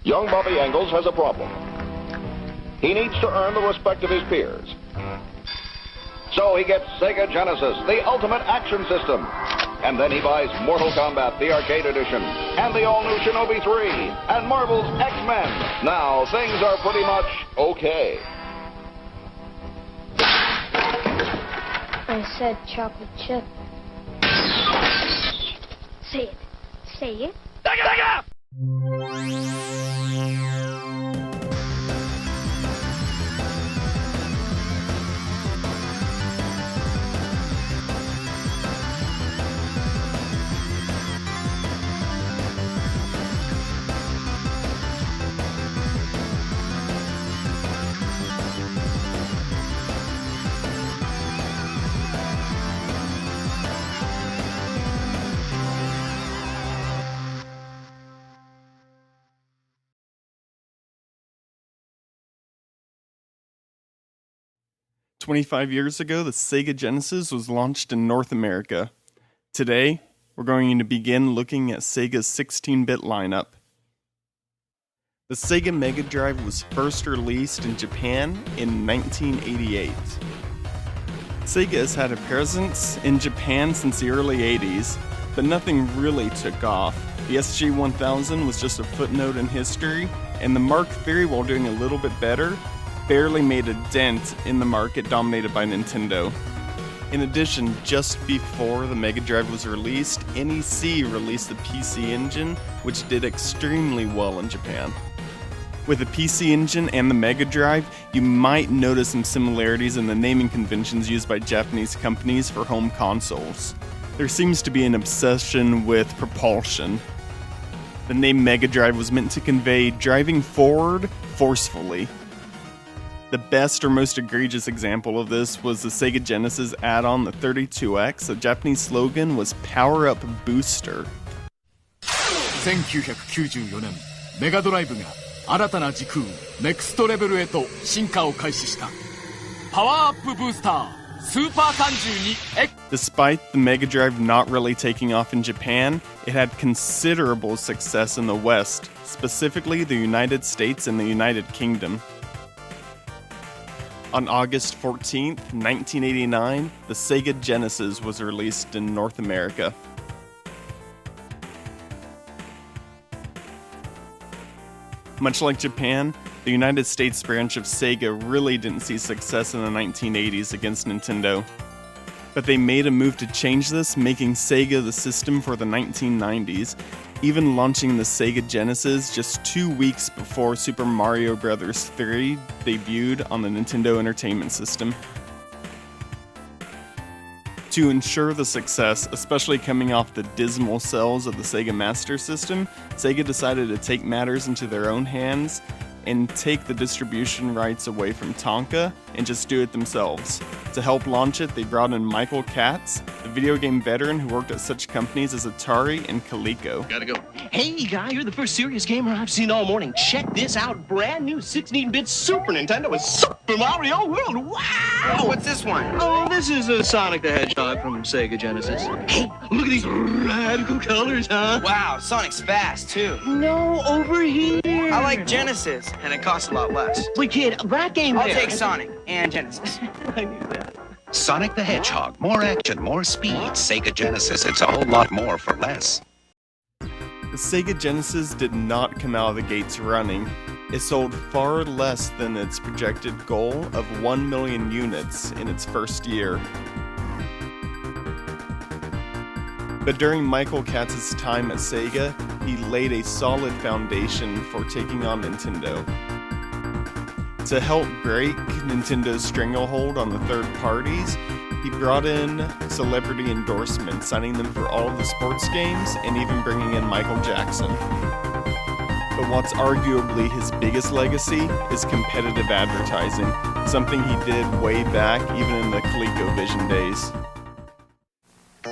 Young Bobby Engels has a problem. He needs to earn the respect of his peers. So he gets Sega Genesis, the ultimate action system. And then he buys Mortal Kombat, the arcade edition, and the all-new Shinobi 3, and Marvel's X-Men. Now, things are pretty much okay. I said chocolate chip. Say it. Say it. Sega! 25 years ago, the Sega Genesis was launched in North America. Today, we're going to begin looking at Sega's 16-bit lineup. The Sega Mega Drive was first released in Japan in 1988. Sega has had a presence in Japan since the early 80s, but nothing really took off. The SG-1000 was just a footnote in history, and the Mark III, while doing a little bit better, barely made a dent in the market dominated by Nintendo. In addition, just before the Mega Drive was released, NEC released the PC Engine, which did extremely well in Japan. With the PC Engine and the Mega Drive, you might notice some similarities in the naming conventions used by Japanese companies for home consoles. There seems to be an obsession with propulsion. The name Mega Drive was meant to convey driving forward forcefully. The best or most egregious example of this was the Sega Genesis add-on, the 32X. The Japanese slogan was Power Up Booster. 1994年、メガドライブが新たな時空、ネクストレベルへと進化を開始した。パワーアップブースター、スーパー 32X。 Despite the Mega Drive not really taking off in Japan, it had considerable success in the West, specifically the United States and the United Kingdom. On August 14th, 1989, the Sega Genesis was released in North America. Much like Japan, the United States branch of Sega really didn't see success in the 1980s against Nintendo. But they made a move to change this, making Sega the system for the 1990s, even launching the Sega Genesis just 2 weeks before Super Mario Bros. 3 debuted on the Nintendo Entertainment System. To ensure the success, especially coming off the dismal sales of the Sega Master System, Sega decided to take matters into their own hands and take the distribution rights away from Tonka and just do it themselves. To help launch it, they brought in Michael Katz, the video game veteran who worked at such companies as Atari and Coleco. Gotta go. Hey, guy, you're the first serious gamer I've seen all morning. Check this out. Brand new 16-bit Super Nintendo with Super Mario World. Wow! Oh, what's this one? Oh, this is Sonic the Hedgehog from Sega Genesis. Hey, look at these radical colors, huh? Wow, Sonic's fast, too. No, over here. I like Genesis, and it costs a lot less. Wait, kid, that game I'll there. take Sonic and Genesis. I knew that. Sonic the Hedgehog. More action, more speed. Sega Genesis. It's a whole lot more for less. The Sega Genesis did not come out of the gates running. It sold far less than its projected goal of 1 million units in its first year. But during Michael Katz's time at Sega, he laid a solid foundation for taking on Nintendo. To help break Nintendo's stranglehold on the third parties, he brought in celebrity endorsements, signing them for all of the sports games and even bringing in Michael Jackson. But what's arguably his biggest legacy is competitive advertising, something he did way back even in the ColecoVision days.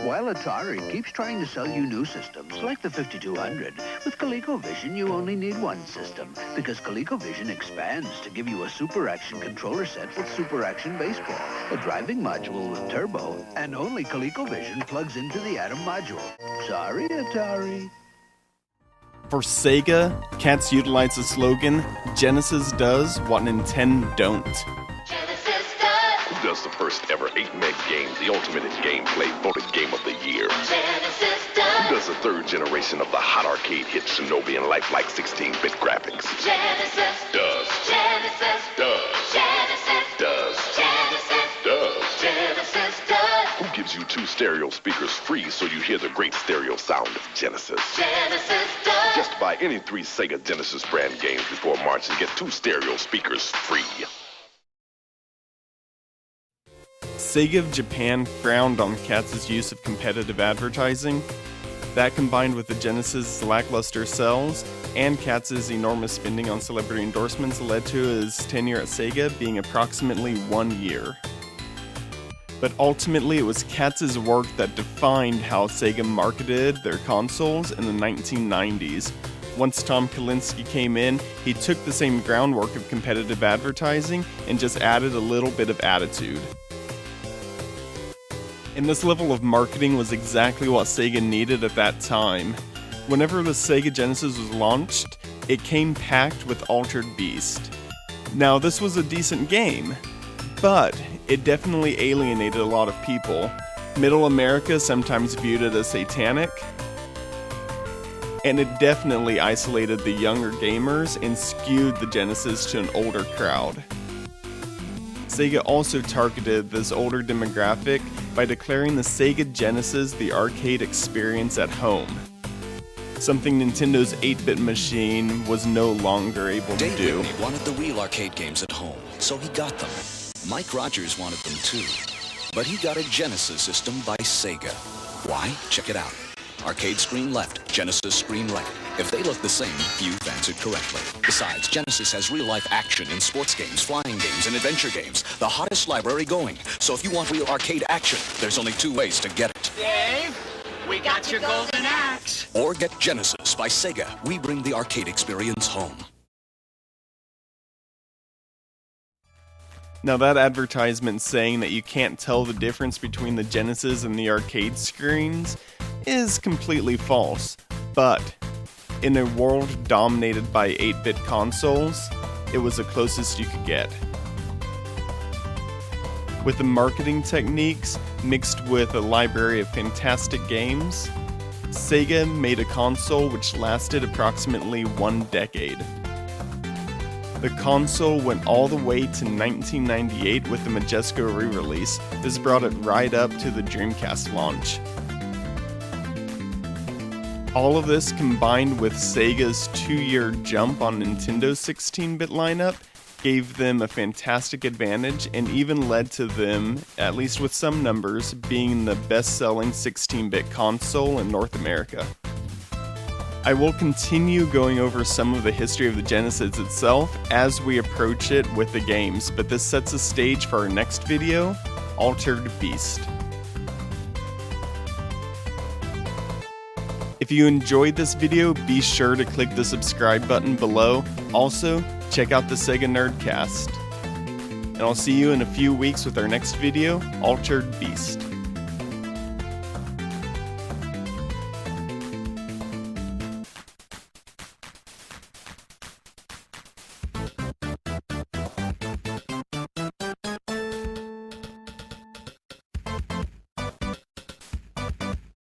While Atari keeps trying to sell you new systems, like the 5200, with ColecoVision you only need one system, because ColecoVision expands to give you a Super Action controller set with Super Action Baseball, a driving module with turbo, and only ColecoVision plugs into the Atom module. Sorry, Atari. For Sega, Cats utilized the slogan, Genesis does what Nintendo don't. Who does the first ever 8-meg game, the ultimate in gameplay, voted game of the year? Genesis does. Who does the third generation of the hot arcade hit Shinobi and lifelike 16-bit graphics? Genesis Does. Genesis Does. Genesis Does. Genesis Does. Genesis does. Who gives you 2 stereo speakers free so you hear the great stereo sound of Genesis? Genesis does. Just buy any 3 Sega Genesis brand games before March and get 2 stereo speakers free. Sega of Japan frowned on Cats' use of competitive advertising. That combined with the Genesis' lackluster sales and Cats' enormous spending on celebrity endorsements led to his tenure at Sega being approximately 1 year. But ultimately it was Cats' work that defined how Sega marketed their consoles in the 1990s. Once Tom Kalinske came in, he took the same groundwork of competitive advertising and just added a little bit of attitude. And this level of marketing was exactly what Sega needed at that time. Whenever the Sega Genesis was launched, it came packed with Altered Beast. Now, this was a decent game, but it definitely alienated a lot of people. Middle America sometimes viewed it as satanic, and it definitely isolated the younger gamers and skewed the Genesis to an older crowd. Sega also targeted this older demographic by declaring the Sega Genesis the arcade experience at home, something Nintendo's 8-bit machine was no longer able to do. David wanted the real arcade games at home, so he got them. Mike Rogers wanted them too, but he got a Genesis system by Sega. Why? Check it out. Arcade screen left, Genesis screen right. If they look the same, you've answered correctly. Besides, Genesis has real-life action in sports games, flying games, and adventure games. The hottest library going. So if you want real arcade action, there's only 2 ways to get it. Dave, we got your golden axe. Or get Genesis by Sega. We bring the arcade experience home. Now that advertisement saying that you can't tell the difference between the Genesis and the arcade screens is completely false, but in a world dominated by 8-bit consoles, it was the closest you could get. With the marketing techniques mixed with a library of fantastic games, Sega made a console which lasted approximately 1 decade. The console went all the way to 1998 with the Majesco re-release. This brought it right up to the Dreamcast launch. All of this combined with Sega's 2-year jump on Nintendo's 16-bit lineup gave them a fantastic advantage and even led to them, at least with some numbers, being the best-selling 16-bit console in North America. I will continue going over some of the history of the Genesis itself as we approach it with the games, but this sets the stage for our next video, Altered Beast. If you enjoyed this video, be sure to click the subscribe button below. Also, check out the Sega Nerdcast. And I'll see you in a few weeks with our next video, Altered Beast.